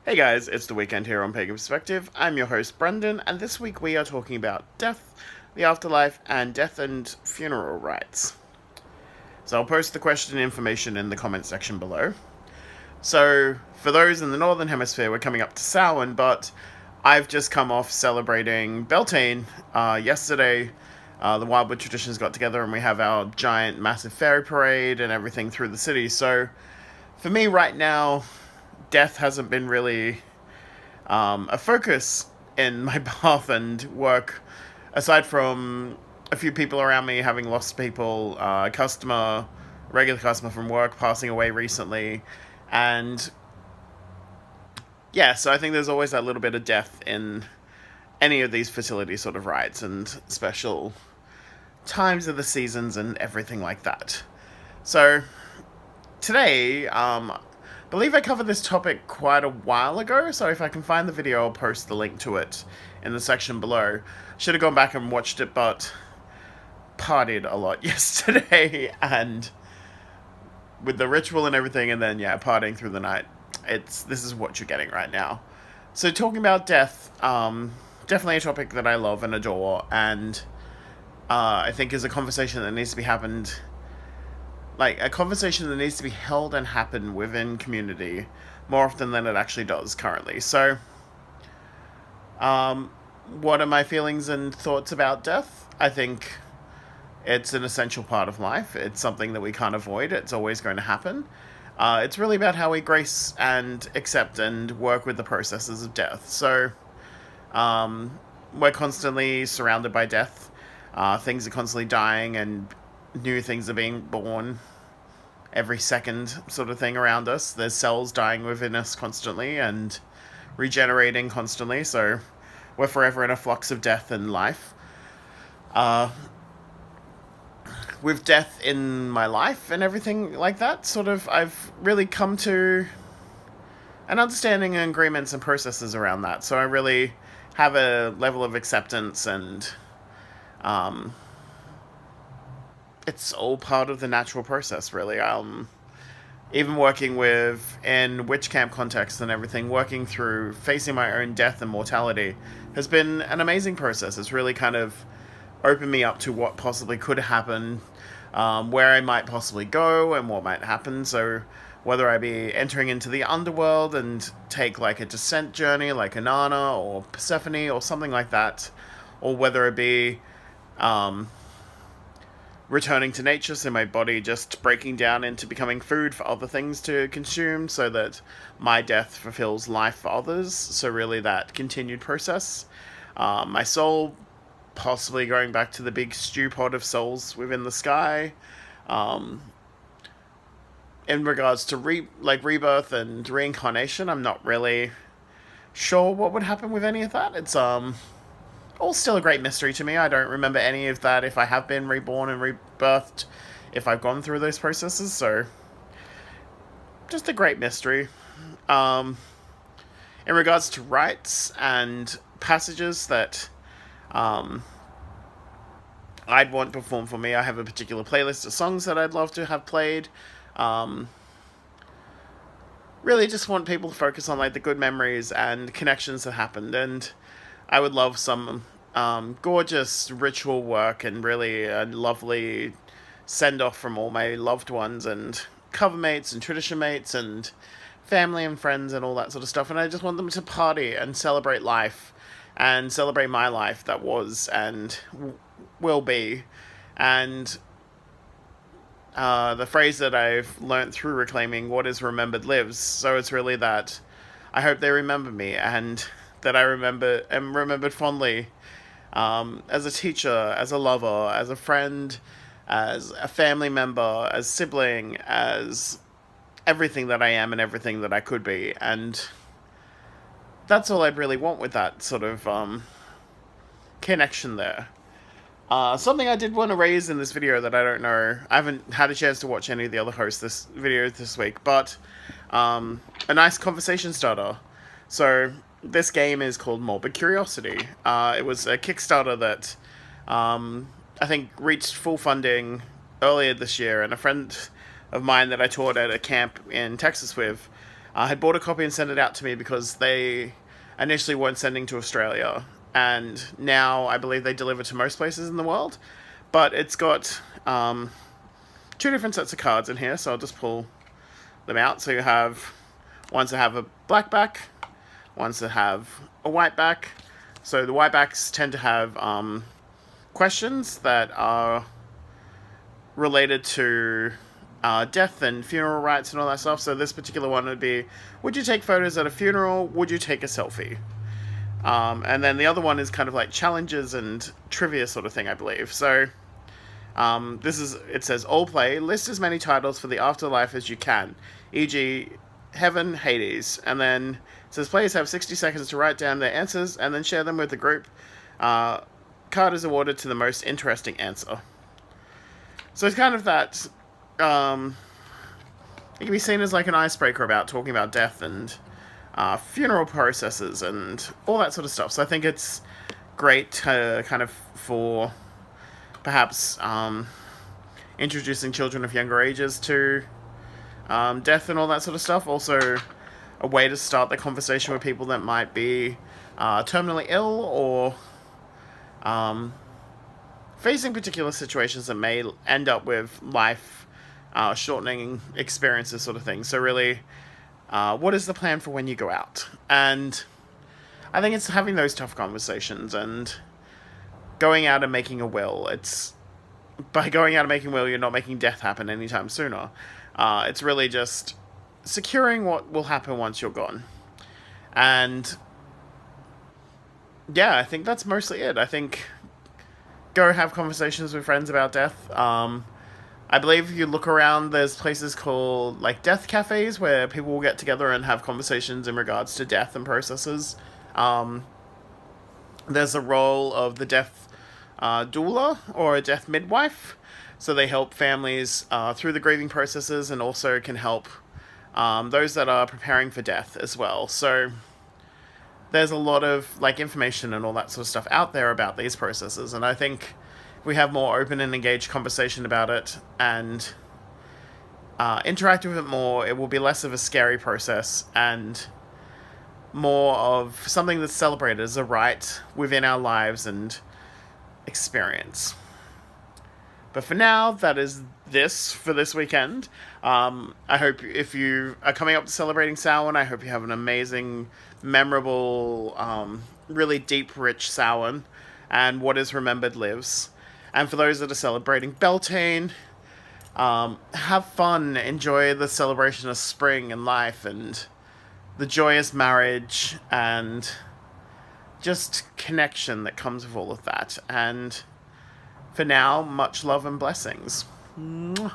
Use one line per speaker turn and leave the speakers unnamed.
Hey guys, it's the weekend here on Pagan Perspective. I'm your host Brendan, and this week we are talking about death, the afterlife, and death and funeral rites. So I'll post the question information in the comment section below. So, for those in the Northern Hemisphere, we're coming up to Samhain, but I've just come off celebrating Beltane. Yesterday, the Wildwood Traditions got together and we have our giant, massive fairy parade and everything through the city. So, for me right now, death hasn't been really a focus in my path and work, aside from a few people around me having lost people, regular customer from work passing away recently, and yeah, so I think there's always that little bit of death in any of these fertility sort of rites and special times of the seasons and everything like that. So today, I believe I covered this topic quite a while ago, so if I can find the video, I'll post the link to it in the section below. Should have gone back and watched it, but partied a lot yesterday, and with the ritual and everything, and then, yeah, partying through the night. This is what you're getting right now. So talking about death, definitely a topic that I love and adore, and I think is a conversation that needs to be happened, like a conversation that needs to be held and happen within community more often than it actually does currently. So, what are my feelings and thoughts about death? I think it's an essential part of life. It's something that we can't avoid. It's always going to happen. It's really about how we grace and accept and work with the processes of death. So, we're constantly surrounded by death. Things are constantly dying and new things are being born every second, sort of thing, around us. There's cells dying within us constantly and regenerating constantly, so we're forever in a flux of death and life. With death in my life and everything like that, sort of, I've really come to an understanding and agreements and processes around that. So I really have a level of acceptance, and it's all part of the natural process, really. Even working in witch camp context and everything, working through facing my own death and mortality has been an amazing process. It's really kind of opened me up to what possibly could happen, where I might possibly go and what might happen. So whether I be entering into the underworld and take like a descent journey like Inanna or Persephone or something like that, or whether it be returning to nature, so my body just breaking down into becoming food for other things to consume, so that my death fulfills life for others. So really that continued process. My soul possibly going back to the big stew pot of souls within the sky. In regards to rebirth and reincarnation, I'm not really sure what would happen with any of that. It's all still a great mystery to me. I don't remember any of that, if I have been reborn and rebirthed, if I've gone through those processes, so just a great mystery. In regards to rites and passages that I'd want performed for me, I have a particular playlist of songs that I'd love to have played. Really just want people to focus on like the good memories and connections that happened, and I would love some gorgeous ritual work and really a lovely send-off from all my loved ones and cover mates and tradition mates and family and friends and all that sort of stuff. And I just want them to party and celebrate life and celebrate my life that was and will be. And the phrase that I've learnt through reclaiming, what is remembered lives. So it's really that I hope they remember me, and that I am remembered fondly, as a teacher, as a lover, as a friend, as a family member, as sibling, as everything that I am and everything that I could be. And that's all I'd really want with that sort of connection there. Something I did want to raise in this video that I don't know, I haven't had a chance to watch any of the other hosts this video this week, but a nice conversation starter. So this game is called Morbid Curiosity. It was a Kickstarter that I think reached full funding earlier this year, and a friend of mine that I taught at a camp in Texas with had bought a copy and sent it out to me because they initially weren't sending to Australia, and now I believe they deliver to most places in the world. But it's got two different sets of cards in here, so I'll just pull them out. So you have ones that have a black back, ones that have a white back. So the white backs tend to have questions that are related to death and funeral rites and all that stuff. So this particular one would be, would you take photos at a funeral? Would you take a selfie? And then the other one is kind of like challenges and trivia sort of thing, I believe. So it says, all play, list as many titles for the afterlife as you can, e.g. Heaven, Hades. And then it says players have 60 seconds to write down their answers and then share them with the group. Card is awarded to the most interesting answer. So it's kind of that, it can be seen as like an icebreaker about talking about death and funeral processes and all that sort of stuff. So I think it's great kind of for perhaps introducing children of younger ages to death and all that sort of stuff. Also a way to start the conversation with people that might be terminally ill or facing particular situations that may end up with life shortening experiences sort of thing. So really, what is the plan for when you go out? And I think it's having those tough conversations and going out and making a will. It's by going out and making a will, you're not making death happen anytime sooner. It's really just securing what will happen once you're gone. And yeah, I think that's mostly it. I think go have conversations with friends about death. I believe if you look around, there's places called like death cafes where people will get together and have conversations in regards to death and processes. There's a role of the death doula or a death midwife. So they help families through the grieving processes and also can help those that are preparing for death as well. So there's a lot of like information and all that sort of stuff out there about these processes. And I think if we have more open and engaged conversation about it and interact with it more, it will be less of a scary process and more of something that's celebrated as a rite within our lives and experience. But for now, that is this for this weekend. I hope if you are coming up to celebrating Samhain, I hope you have an amazing, memorable, really deep, rich Samhain, and what is remembered lives. And for those that are celebrating Beltane, have fun, enjoy the celebration of spring and life and the joyous marriage and just connection that comes with all of that. And for now, much love and blessings. Mwah.